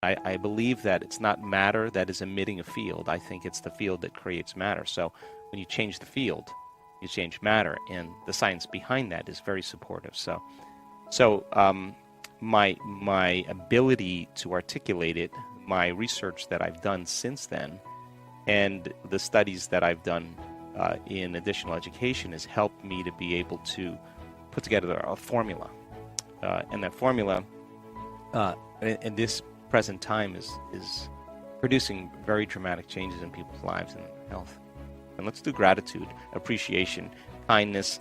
I believe that it's not matter that is emitting a field. I think it's the field that creates matter. So when you change the field, you change matter, and the science behind that is very supportive. So my ability to articulate it, my research that I've done since then, and the studies that I've done in additional education has helped me to be able to put together a formula. And that formula, in this present time, is producing very dramatic changes in people's lives and health. And let's do gratitude, appreciation, kindness,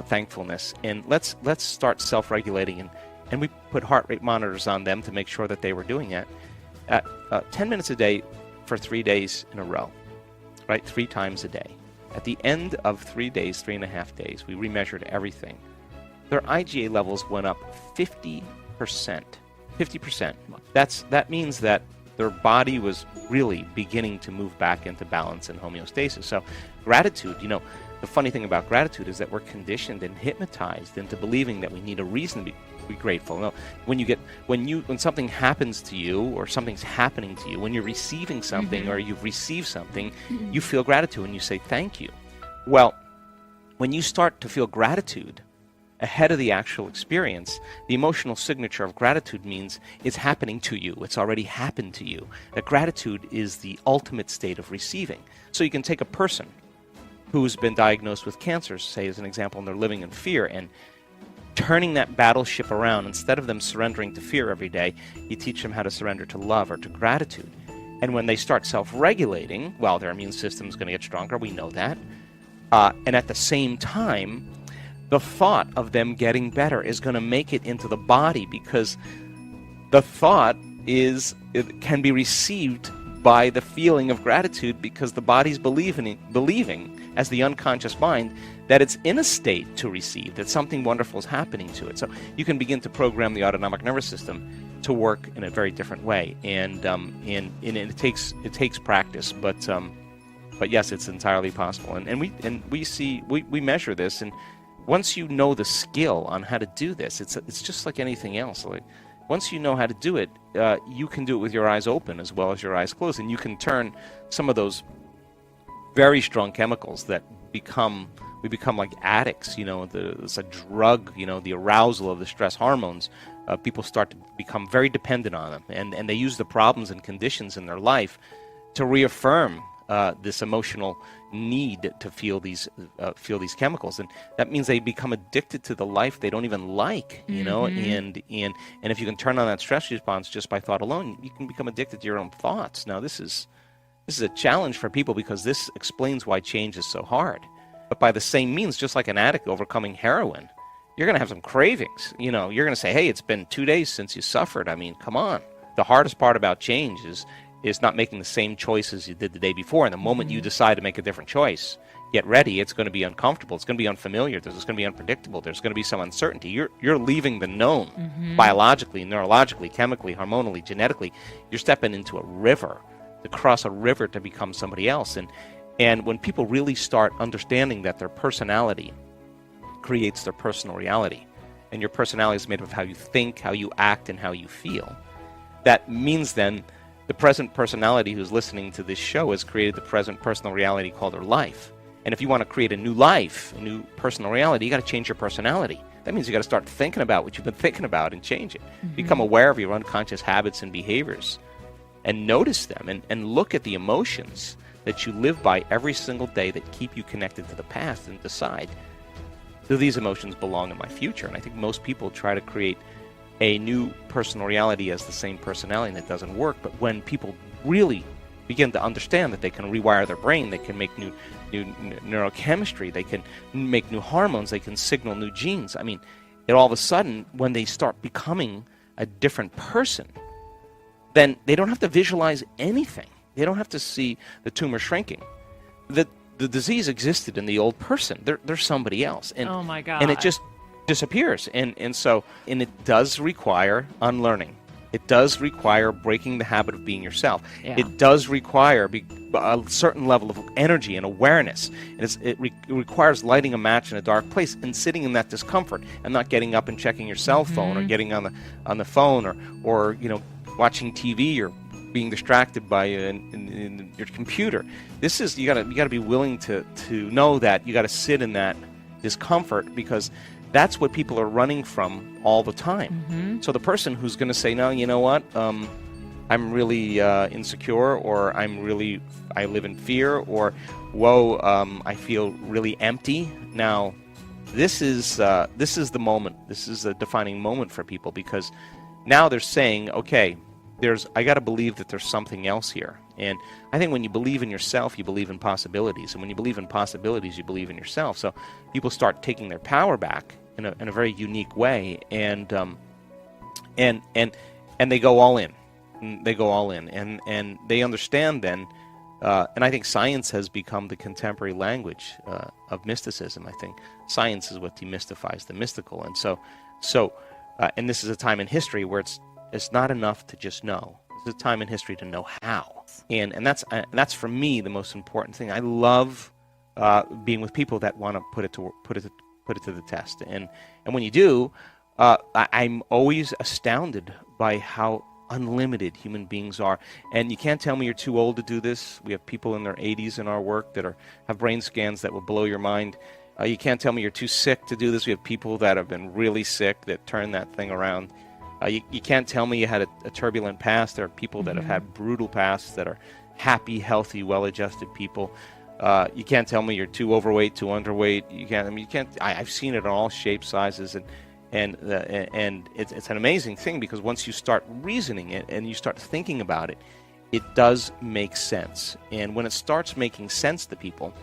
thankfulness, and let's start self-regulating. And we put heart rate monitors on them to make sure that they were doing it at 10 minutes a day for 3 days in a row, right? 3 times a day. At the end of 3 days, 3.5 days, we remeasured everything. Their IgA levels went up 50%. 50%. That means that their body was really beginning to move back into balance and homeostasis. So gratitude, the funny thing about gratitude is that we're conditioned and hypnotized into believing that we need a reason to be grateful. No, when something happens to you, or something's happening to you, when you're receiving something, or you've received something, you feel gratitude and you say thank you. Well, when you start to feel gratitude ahead of the actual experience, the emotional signature of gratitude means it's happening to you. It's already happened to you. That gratitude is the ultimate state of receiving. So you can take a person who's been diagnosed with cancer, say as an example, and they're living in fear, and turning that battleship around. Instead of them surrendering to fear every day, you teach them how to surrender to love or to gratitude. And when they start self-regulating, well, their immune system is going to get stronger. We know that. And at the same time, the thought of them getting better is going to make it into the body, because the thought can be received by the feeling of gratitude, because the body's believing as the unconscious mind that it's in a state to receive, that something wonderful is happening to it. So you can begin to program the autonomic nervous system to work in a very different way, and it takes practice, but yes, it's entirely possible. And we measure this, and once you know the skill on how to do this, it's just like anything else. Like, once you know how to do it, you can do it with your eyes open as well as your eyes closed, and you can turn some of those very strong chemicals that we become like addicts. It's a drug. The arousal of the stress hormones. People start to become very dependent on them, and they use the problems and conditions in their life to reaffirm this emotional need to feel these chemicals, and that means they become addicted to the life they don't even like, and if you can turn on that stress response just by thought alone, you can become addicted to your own thoughts. Now this is a challenge for people, because this explains why change is so hard. But by the same means, just like an addict overcoming heroin, you're going to have some cravings. You're going to say, hey, it's been 2 days since you suffered. I mean, come on. The hardest part about change is not making the same choices you did the day before. And the moment you decide to make a different choice, get ready. It's going to be uncomfortable. It's going to be unfamiliar. It's going to be unpredictable. There's going to be some uncertainty. You're leaving the known, biologically, neurologically, chemically, hormonally, genetically. You're stepping into a river, to cross a river to become somebody else. And when people really start understanding that their personality creates their personal reality, and your personality is made up of how you think, how you act, and how you feel, that means then the present personality who's listening to this show has created the present personal reality called their life. And if you want to create a new life, a new personal reality, you got to change your personality. That means you got to start thinking about what you've been thinking about and change it. Become aware of your unconscious habits and behaviors, and notice them, and look at the emotions that you live by every single day that keep you connected to the past, and decide, do these emotions belong in my future? And I think most people try to create a new personal reality as the same personality, and it doesn't work. But when people really begin to understand that they can rewire their brain, they can make new neurochemistry, they can make new hormones, they can signal new genes. I mean, it all of a sudden, when they start becoming a different person, then they don't have to visualize anything. They don't have to see the tumor shrinking. The disease existed in the old person. They're somebody else. And, oh my God. And it just disappears. And it does require unlearning. It does require breaking the habit of being yourself. Yeah. It does require a certain level of energy and awareness. And it requires lighting a match in a dark place and sitting in that discomfort, and not getting up and checking your cell phone, or getting on the phone, or watching TV, you're being distracted by in your computer. This is, you gotta be willing to know that you gotta sit in that discomfort, because that's what people are running from all the time. So the person who's going to say, no, you know what, I'm really insecure, or I live in fear, or whoa, I feel really empty. Now, this is the moment. This is a defining moment for people, because now they're saying, okay, I got to believe that there's something else here. And I think when you believe in yourself, you believe in possibilities. And when you believe in possibilities, you believe in yourself. So people start taking their power back in a very unique way, and they go all in. They go all in, and they understand then. And I think science has become the contemporary language of mysticism. I think science is what demystifies the mystical. And so and this is a time in history where it's not enough to just know. It's a time in history to know how. And that's for me the most important thing. I love being with people that want to put it to the test. And when you do, I'm always astounded by how unlimited human beings are. And you can't tell me you're too old to do this. We have people in their 80s in our work that have brain scans that will blow your mind. You can't tell me you're too sick to do this. We have people that have been really sick that turn that thing around. You can't tell me you had a turbulent past. There are people that have had brutal pasts that are happy, healthy, well-adjusted people. You can't tell me you're too overweight, too underweight. You can't. I've seen it in all shapes, sizes, and it's an amazing thing, because once you start reasoning it and you start thinking about it, it does make sense. And when it starts making sense to people,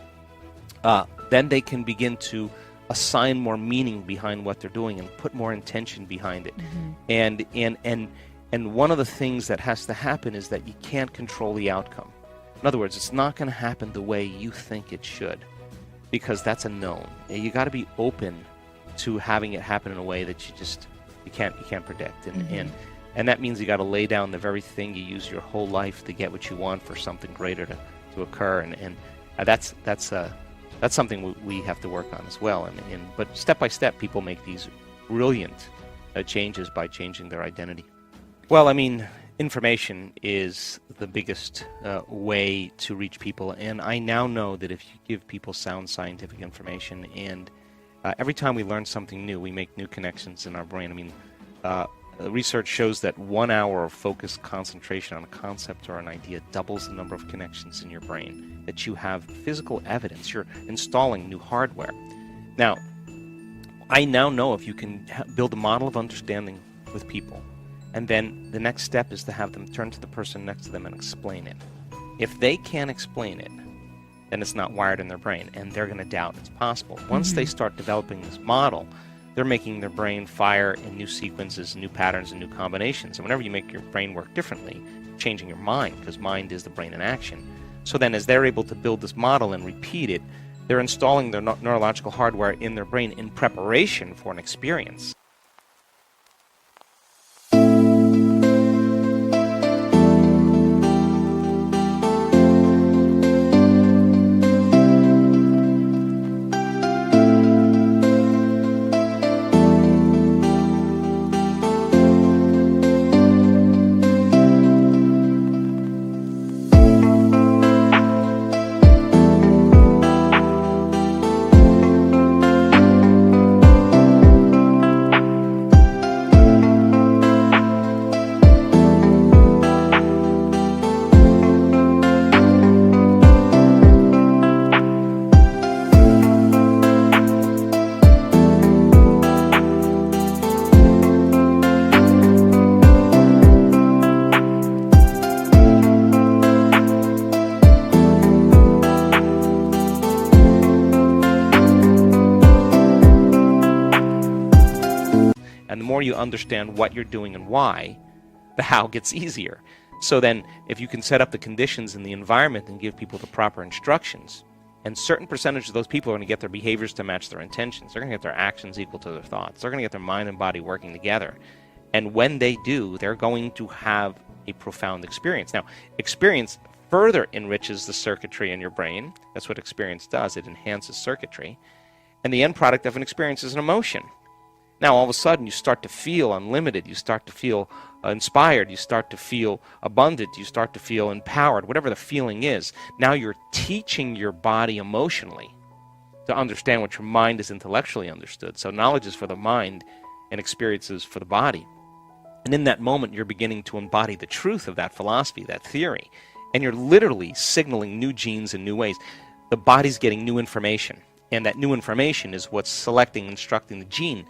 then they can begin to assign more meaning behind what they're doing and put more intention behind it. And one of the things that has to happen is that you can't control the outcome. In other words, it's not going to happen the way you think it should, because that's a known. You got to be open to having it happen in a way that you can't predict. And that means you got to lay down the very thing you use your whole life to get what you want for something greater to occur. And that's something we have to work on as well. But step by step, people make these brilliant changes by changing their identity. Well, I mean, information is the biggest way to reach people, and I now know that if you give people sound scientific information, and every time we learn something new, we make new connections in our brain. I mean, research shows that 1 hour of focused concentration on a concept or an idea doubles the number of connections in your brain, that you have physical evidence. You're installing new hardware. Now, I now know if you can build a model of understanding with people, and then the next step is to have them turn to the person next to them and explain it. If they can't explain it, then it's not wired in their brain, and they're going to doubt it's possible. Once they start developing this model, they're making their brain fire in new sequences, new patterns, and new combinations. And whenever you make your brain work differently, you're changing your mind, because mind is the brain in action. So then as they're able to build this model and repeat it, they're installing their neurological hardware in their brain in preparation for an experience. And the more you understand what you're doing and why, the how gets easier. So then if you can set up the conditions in the environment and give people the proper instructions, and certain percentage of those people are going to get their behaviors to match their intentions. They're going to get their actions equal to their thoughts. They're going to get their mind and body working together. And when they do, they're going to have a profound experience. Now, experience further enriches the circuitry in your brain. That's what experience does. It enhances circuitry. And the end product of an experience is an emotion. Now, all of a sudden, you start to feel unlimited. You start to feel inspired, you start to feel abundant, you start to feel empowered, whatever the feeling is. Now you're teaching your body emotionally to understand what your mind is intellectually understood. So knowledge is for the mind and experiences for the body. And in that moment, you're beginning to embody the truth of that philosophy, that theory. And you're literally signaling new genes in new ways. The body's getting new information. And that new information is what's selecting and instructing the gene.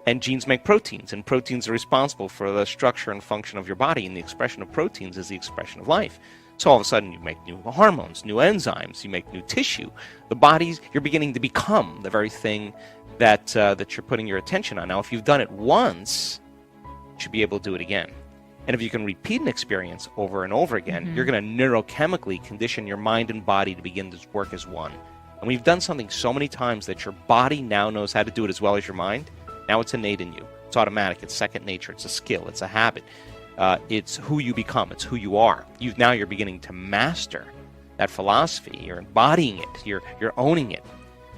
And genes make proteins. And proteins are responsible for the structure and function of your body. And the expression of proteins is the expression of life. So all of a sudden, you make new hormones, new enzymes, you make new tissue. The body's, you're beginning to become the very thing that, that you're putting your attention on. Now, if you've done it once, you should be able to do it again. And if you can repeat an experience over and over again, you're going to neurochemically condition your mind and body to begin to work as one. And we've done something so many times that your body now knows how to do it as well as your mind. Now it's innate in you. It's automatic. It's second nature. It's a skill. It's a habit. It's who you become. It's who you are. Now you're beginning to master that philosophy. You're embodying it. You're owning it.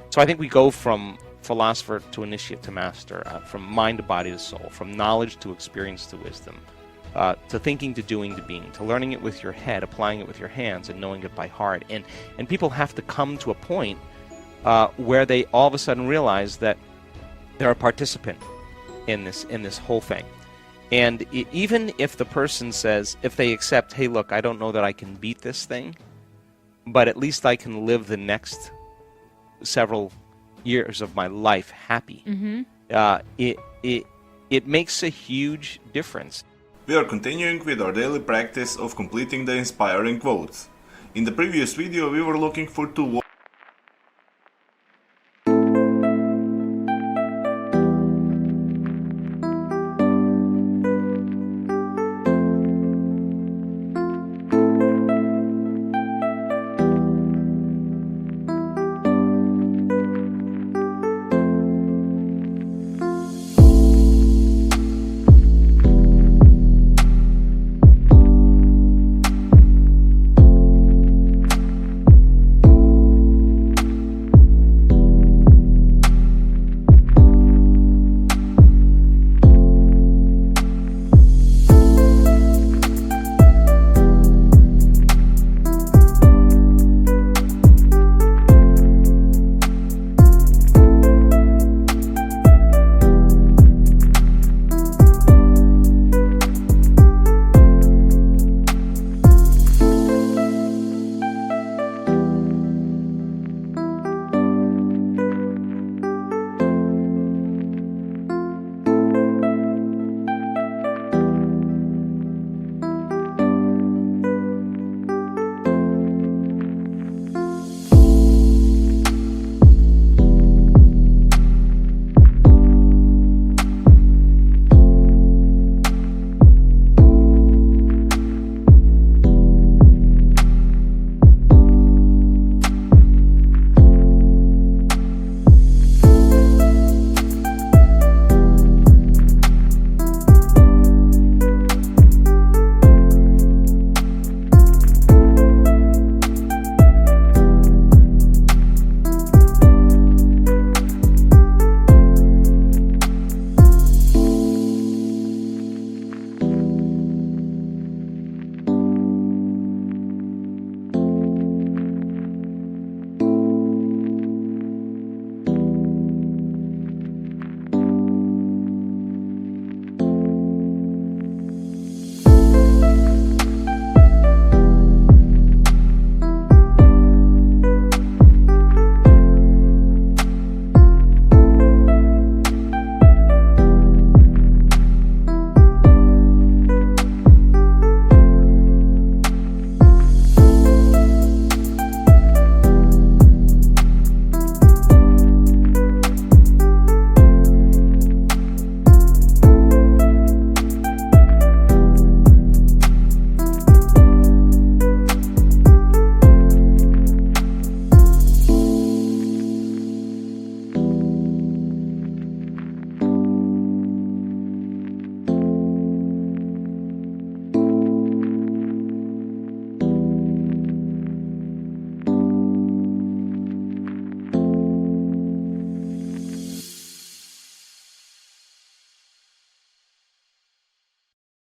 So I think we go from philosopher to initiate to master, from mind to body to soul, from knowledge to experience to wisdom, to thinking to doing to being, to learning it with your head, applying it with your hands, and knowing it by heart. And people have to come to a point where they all of a sudden realize that they're a participant in this whole thing. And even if the person says, if they accept, hey, look, I don't know that I can beat this thing, but at least I can live the next several years of my life happy. It makes a huge difference. We are continuing with our daily practice of completing the inspiring quotes. In the previous video, we were looking for two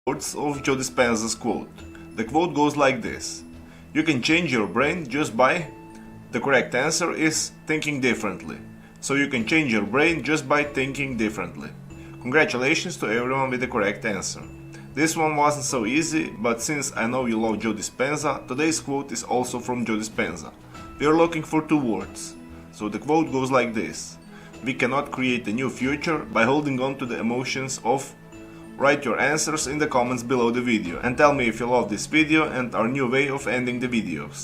words of Joe Dispenza's quote. The quote goes like this: "You can change your brain just by..." The correct answer is thinking differently. So you can change your brain just by thinking differently. Congratulations to everyone with the correct answer. This one wasn't so easy, but since I know you love Joe Dispenza, today's quote is also from Joe Dispenza. We are looking for two words. So the quote goes like this: "We cannot create a new future by holding on to the emotions of..." Write your answers in the comments below the video and tell me if you love this video and our new way of ending the videos.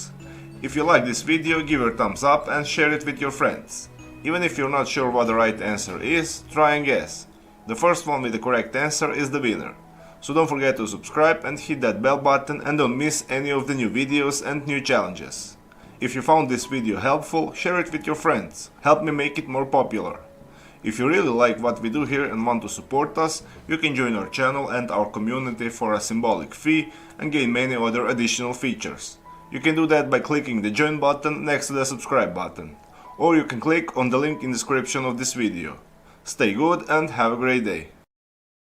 If you like this video, give it a thumbs up and share it with your friends. Even if you're not sure what the right answer is, try and guess. The first one with the correct answer is the winner. So don't forget to subscribe and hit that bell button and don't miss any of the new videos and new challenges. If you found this video helpful, share it with your friends. Help me make it more popular. If you really like what we do here and want to support us, you can join our channel and our community for a symbolic fee and gain many other additional features. You can do that by clicking the join button next to the subscribe button, or you can click on the link in the description of this video. Stay good and have a great day.